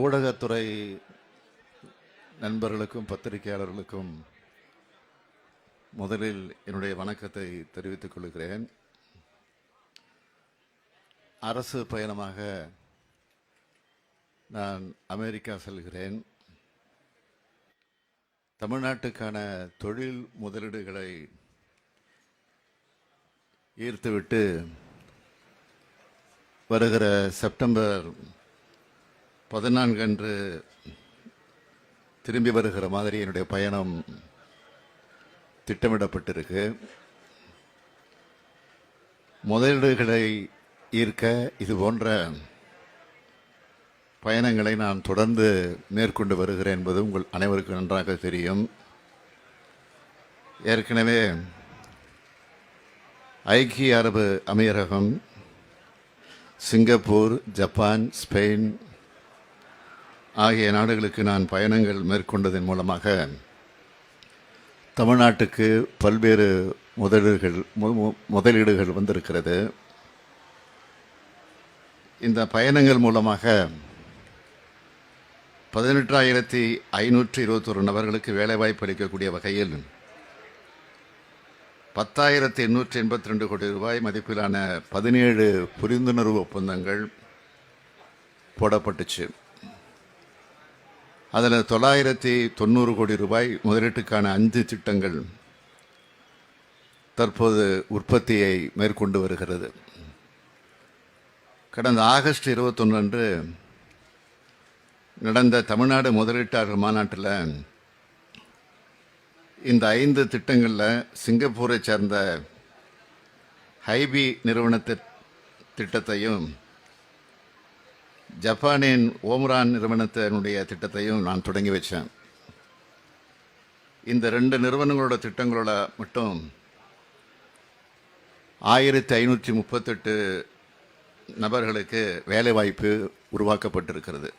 ஊடகத்துறை நண்பர்களுக்கும் பத்திரிகையாளர்களுக்கும் முதலில் என்னுடைய வணக்கத்தை தெரிவித்துக் கொள்கிறேன். அரசு பயணமாக நான் அமெரிக்கா செல்கிறேன். தமிழ்நாட்டுக்கான தொழில் முதலீடுகளை ஈர்த்துவிட்டு வருகிற செப்டம்பர் 14 அன்று திரும்பி வருகிற மாதிரி என்னுடைய பயணம் திட்டமிடப்பட்டிருக்கு. முதலீடுகளை ஈர்க்க இது போன்ற பயணங்களை நான் தொடர்ந்து மேற்கொண்டு வருகிறேன் என்பது உங்கள் அனைவருக்கும் நன்றாக தெரியும். ஏற்கனவே ஐக்கிய அரபு அமீரகம், சிங்கப்பூர், ஜப்பான், ஸ்பெயின் ஆகிய நாடுகளுக்கு நான் பயணங்கள் மேற்கொண்டதன் மூலமாக தமிழ்நாட்டுக்கு பல்வேறு முதலீடுகள் வந்திருக்கிறது. இந்த பயணங்கள் மூலமாக 18,521 நபர்களுக்கு வேலைவாய்ப்பு அளிக்கக்கூடிய வகையில் 10,882 கோடி ரூபாய் மதிப்பிலான 17 புரிந்துணர்வு ஒப்பந்தங்கள் போடப்பட்டுச்சு. அதில் 990 கோடி ரூபாய் முதலீட்டுக்கான 5 திட்டங்கள் தற்போது உற்பத்தியை மேற்கொண்டு வருகிறது. கடந்த ஆகஸ்ட் 21 அன்று நடந்த தமிழ்நாடு முதலீட்டாளர் மாநாட்டில் இந்த 5 திட்டங்களில் சிங்கப்பூரை சேர்ந்த ஹைபி நிறுவன திட்டத்தையும் ஜப்பானின் ஓம்ரான் நிறுவனத்தினுடைய திட்டத்தையும் நான் தொடங்கி வச்சேன். இந்த 2 நிறுவனங்களோட திட்டங்களோட மட்டும் 1,538 நபர்களுக்கு வேலைவாய்ப்பு உருவாக்கப்பட்டிருக்கிறது.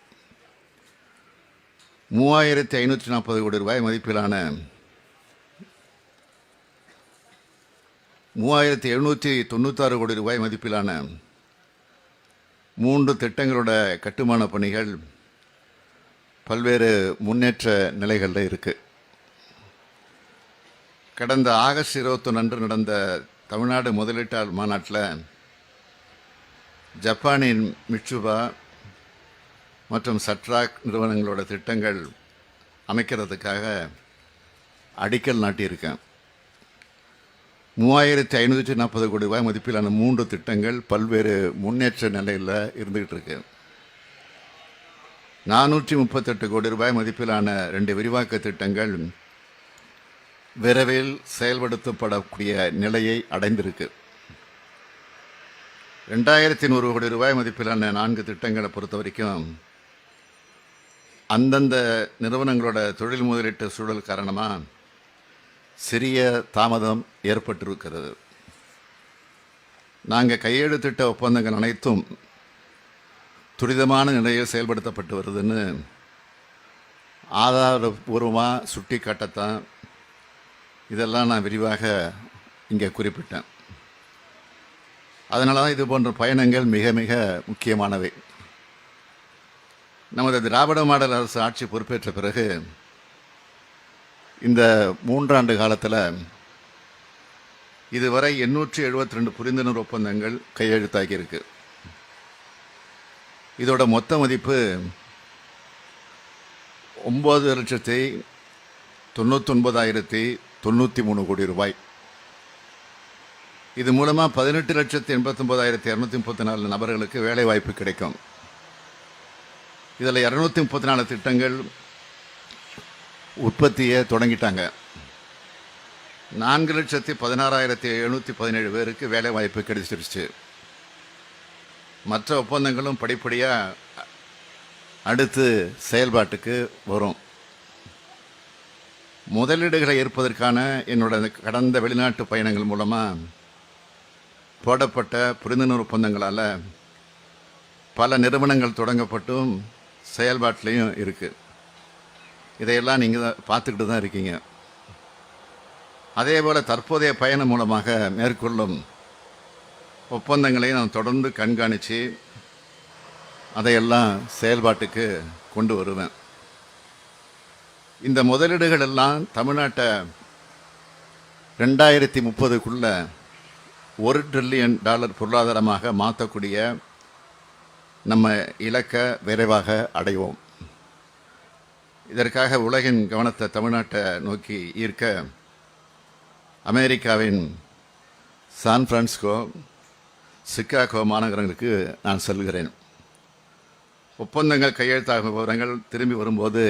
3,540 கோடி ரூபாய் மதிப்பிலான 3,796 கோடி ரூபாய் மதிப்பிலான 3 திட்டங்களோட கட்டுமான பணிகள் பல்வேறு முன்னேற்ற நிலைகளில் இருக்குது. கடந்த ஆகஸ்ட் 21 அன்று நடந்த தமிழ்நாடு முதலீட்டாளர் மாநாட்டில் ஜப்பானின் மிட்சுபா மற்றும் சட்ராக் நிறுவனங்களோட திட்டங்கள் அமைக்கிறதுக்காக அடிக்கல் நாட்டியிருக்கேன். 3,540 கோடி ரூபாய் மதிப்பிலான 3 திட்டங்கள் பல்வேறு முன்னேற்ற நிலையில் இருந்துகிட்டு இருக்கு. 438 கோடி ரூபாய் மதிப்பிலான 2 விரிவாக்க திட்டங்கள் விரைவில் செயல்படுத்தப்படக்கூடிய நிலையை அடைந்திருக்கு. 2,100 கோடி ரூபாய் மதிப்பிலான 4 திட்டங்களை பொறுத்த வரைக்கும் அந்தந்த நிறுவனங்களோட தொழில் முதலீட்டு சூழல் காரணமாக சிறிய தாமதம் ஏற்பட்டிருக்கிறது. நாங்கள் கையெழுத்திட்ட ஒப்பந்தங்கள் அனைத்தும் துரிதமான நிலையில் செயல்படுத்தப்பட்டு வருதுன்னு ஆதாரபூர்வமாக சுட்டி காட்டத்தான் இதெல்லாம் நான் விரிவாக இங்கே குறிப்பிட்டேன். அதனால தான் இது போன்ற பயணங்கள் மிக மிக முக்கியமானவை. நமது திராவிட மாடல் அரசு ஆட்சி பொறுப்பேற்ற பிறகு இந்த 3 ஆண்டு காலத்தில் இதுவரை 872 புரிந்துணர்வு ஒப்பந்தங்கள் கையெழுத்தாகியிருக்கு. இதோட மொத்த மதிப்பு 9,99,093 கோடி ரூபாய். இது மூலமாக 18,89,234 நபர்களுக்கு வேலை வாய்ப்பு கிடைக்கும். இதில் 234 திட்டங்கள் உற்பத்தியை தொடங்கிட்டாங்க. 4,16,717 பேருக்கு வேலை வாய்ப்பு கிடைச்சிருச்சு. மற்ற ஒப்பந்தங்களும் படிப்படியாக அடுத்து செயல்பாட்டுக்கு வரும். முதலீடுகளை ஏற்பதற்கான என்னோட கடந்த வெளிநாட்டு பயணங்கள் மூலமாக போடப்பட்ட புரிந்துணர்வு ஒப்பந்தங்களால் பல நிறுவனங்கள் தொடங்கப்பட்டும் செயல்பாட்டிலையும் இருக்குது. இதையெல்லாம் நீங்கள் பார்த்துக்கிட்டு தான் இருக்கீங்க. அதே போல் தற்போதைய பயணம் மூலமாக மேற்கொள்ளும் ஒப்பந்தங்களை நான் தொடர்ந்து கண்காணித்து அதையெல்லாம் செயல்பாட்டுக்கு கொண்டு வருவேன். இந்த முதலீடுகள் எல்லாம் தமிழ்நாட்டை 2030க்குள்ள $1 ட்ரில்லியன் பொருளாதாரமாக மாற்றக்கூடிய நம்ம இலக்கை விரைவாக அடைவோம். இதற்காக உலகின் கவனத்தை தமிழ்நாட்டை நோக்கி ஈர்க்க அமெரிக்காவின் சான் பிரான்சிஸ்கோ, சிக்காகோ மாநகரங்களுக்கு நான் செல்கிறேன். ஒப்பந்தங்கள் கையெழுத்தாகும் விவரங்கள் திரும்பி வரும்போது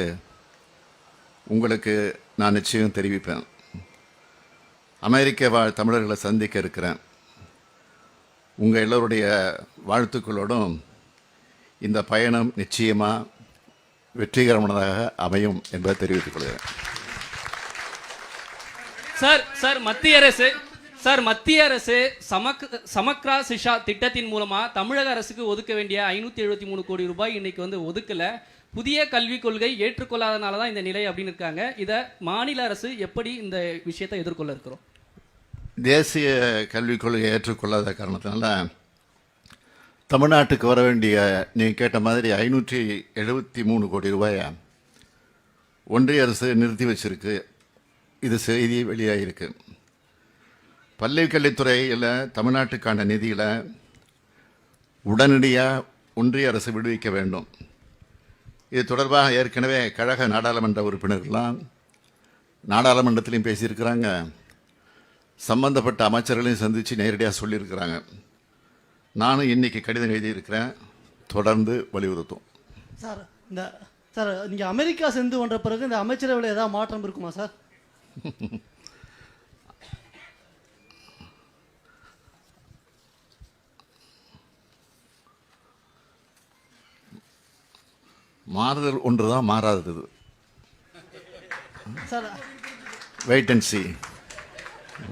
உங்களுக்கு நான் நிச்சயம் தெரிவிப்பேன். அமெரிக்க வாழ் தமிழர்களை சந்திக்க இருக்கிறேன். உங்கள் எல்லோருடைய வாழ்த்துக்களோடும் இந்த பயணம் நிச்சயமாக வெற்றிகரமானதாக அமையும் என்பதை தெரிவித்துக் கொள்கிறேன். மத்திய அரசு சமக்ரா சிஷா திட்டத்தின் மூலமா தமிழக அரசுக்கு ஒதுக்க வேண்டிய 573 கோடி ரூபாய் இன்னைக்கு ஒதுக்கல. புதிய கல்விக் கொள்கை ஏற்றுக்கொள்ளாதனால தான் இந்த நிலை அப்படின்னு இருக்காங்க. இதை மாநில அரசு எப்படி இந்த விஷயத்தை எதிர்கொள்ள இருக்கிறோம்? தேசிய கல்விக் கொள்கையை ஏற்றுக்கொள்ளாத காரணத்தினால தமிழ்நாட்டுக்கு வர வேண்டிய நீங்கள் கேட்ட மாதிரி 573 கோடி ரூபாயை ஒன்றிய அரசு நிறுத்தி வச்சிருக்கு. இது செய்தி வெளியாகிருக்கு. பள்ளி கல்வித்துறையில் தமிழ்நாட்டுக்கான நிதியில் உடனடியாக ஒன்றிய அரசு விடுவிக்க வேண்டும். இது தொடர்பாக ஏற்கனவே கழக நாடாளுமன்ற உறுப்பினர்கள்லாம் நாடாளுமன்றத்திலையும் பேசியிருக்கிறாங்க, சம்பந்தப்பட்ட அமைச்சர்களையும் சந்தித்து நேரடியாக சொல்லியிருக்கிறாங்க. நானும் இன்னைக்கு கடிதம் எழுதியிருக்கிறேன். தொடர்ந்து வலியுறுத்தும். சார் நீங்கள் அமெரிக்கா சென்று வந்த பிறகு இந்த அமைச்சரவையில் ஏதாவது மாற்றம் இருக்குமா சார்? மாறுதல் ஒன்று தான் மாறாதது. Sir wait and see.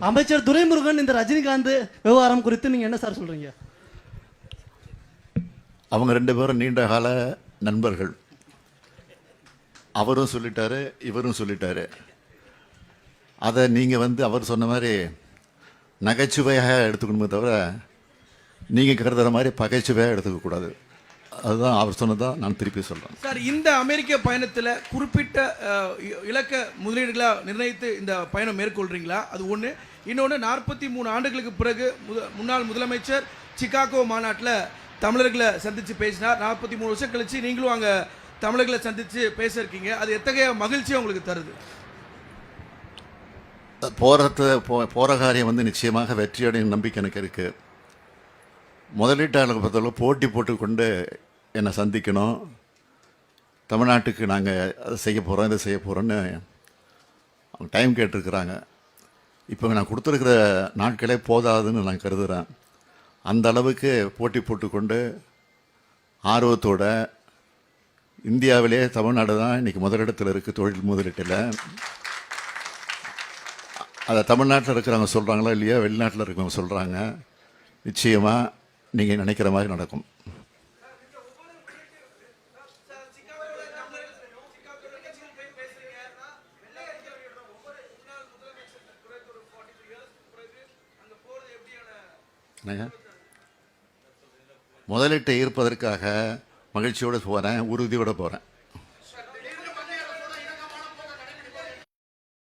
அமைச்சர் துரைமுருகன் இந்த ரஜினிகாந்த் விவகாரம் குறித்து நீங்கள் என்ன சார் சொல்கிறீங்க? அவங்க 2 பேரும் நீண்ட கால நண்பர்கள். அவரும் சொல்லிட்டாரு, இவரும் சொல்லிட்டாரு. அதை நீங்கள் அவர் சொன்ன மாதிரி நகைச்சுவையாக எடுத்துக்கணுமே தவிர நீங்கள் கருதுகிற மாதிரி பகைச்சுவையாக எடுத்துக்கக்கூடாது. அதுதான் அவர் சொன்னதான் நான் திருப்பி சொல்கிறேன். சார், இந்த அமெரிக்க பயணத்தில் குறிப்பிட்ட இலக்க முதலீடுகளாக நிர்ணயித்து இந்த பயணம் மேற்கொள்கிறீங்களா? அது ஒன்று. இன்னொன்று, 43 ஆண்டுகளுக்கு பிறகு முன்னாள் முதலமைச்சர் சிகாகோ மாநாட்டில் தமிழர்களை சந்தித்து பேசினார். 43 வருஷம் கழிச்சு நீங்களும் அங்கே தமிழர்களை சந்தித்து பேச இருக்கீங்க. அது எத்தகைய மகிழ்ச்சியை உங்களுக்கு தருது? போகிற காரியம் நிச்சயமாக வெற்றியடையும் நம்பிக்கை எனக்கு இருக்குது. முதலீட்டாளர்களை பொறுத்தவரை போட்டி போட்டுக்கொண்டு என்னை சந்திக்கணும். தமிழ்நாட்டுக்கு நாங்கள் அதை செய்ய போகிறோம், இதை செய்ய போகிறோன்னு அவங்க டைம் கேட்டிருக்கிறாங்க. இப்போ நான் கொடுத்துருக்கிற நாட்களே போதாதுன்னு நான் கருதுகிறேன். அந்த அளவுக்கு போட்டி போட்டுக்கொண்டு ஆர்வத்தோட இந்தியாவிலே தமிழ்நாடு தான் இன்றைக்கி முதலிடத்தில் இருக்குது தொழில் முதலீட்டில். அதை தமிழ்நாட்டில் இருக்கிறவங்க சொல்கிறாங்களோ இல்லையா, வெளிநாட்டில் இருக்கிறவங்க சொல்கிறாங்க. நிச்சயமாக நீங்கள் நினைக்கிற மாதிரி நடக்கும். முதலீட்டை ஈர்ப்பதற்காக மகிழ்ச்சியோடு போகிறேன், உறுதியோடு போகிறேன்.